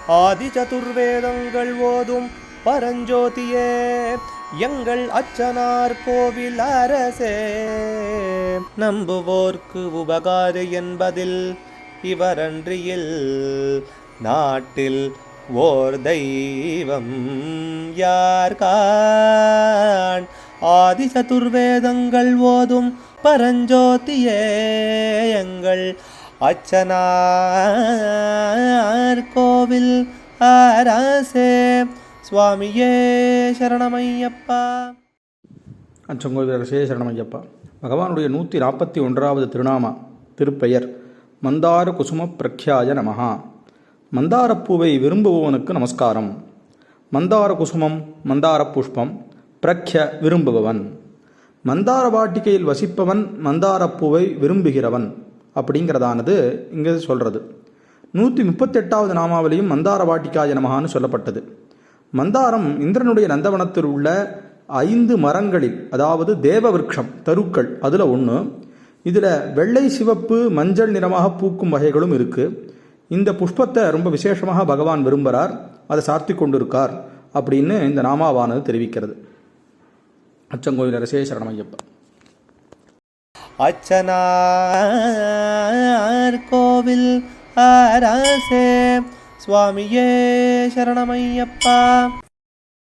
ஆதி சதுர்வேதங்கள் ஓதும் பரஞ்சோதியே எங்கள் அச்சனார் கோவில் அரசே. நம்புவோர்க்கு உபகாரி என்பதில் இவரன்றியில் நாட்டில் ஓர் தெய்வம் யார்கான். ஆதி சதுர்வேதங்கள் ஓதும் பரஞ்சோதியே எங்கள் அச்சனார் கோவில் அரசே. சுவாமியே சரணமையப்பா. அச்சங்கோவில் அரசே சரணமையப்பா. பகவானுடைய 141வது திருநாமா திருப்பெயர் மந்தார குசும பிரக்யாய நமஹா. மந்தாரப்பூவை விரும்புபவனுக்கு நமஸ்காரம். மந்தார குசுமம் மந்தார புஷ்பம், பிரக்ய விரும்புபவன். மந்தார வாட்டிகையில் வசிப்பவன் மந்தாரப்பூவை விரும்புகிறவன் அப்படிங்கிறதானது இங்கே சொல்கிறது. 138வது நாமாவளியும் மந்தார வாட்டிகாய நமகான்னு சொல்லப்பட்டது. மந்தாரம் இந்திரனுடைய நந்தவனத்தில் உள்ள 5 மரங்களில், அதாவது தேவ விருட்சம் தருக்கள், அதில் ஒன்று. இதில் வெள்ளை, சிவப்பு, மஞ்சள் நிறமாக பூக்கும் வகைகளும் இருக்குது. இந்த புஷ்பத்தை ரொம்ப விசேஷமாக பகவான் விரும்புகிறார், அதை சார்த்தி கொண்டிருக்கார் அப்படின்னு இந்த நாமாவானது தெரிவிக்கிறது. அச்சங்கோவில் அரசே சரணமையப்பா. அச்சனார் கோவில் அரசே. சுவாமியே சரணமையப்பா.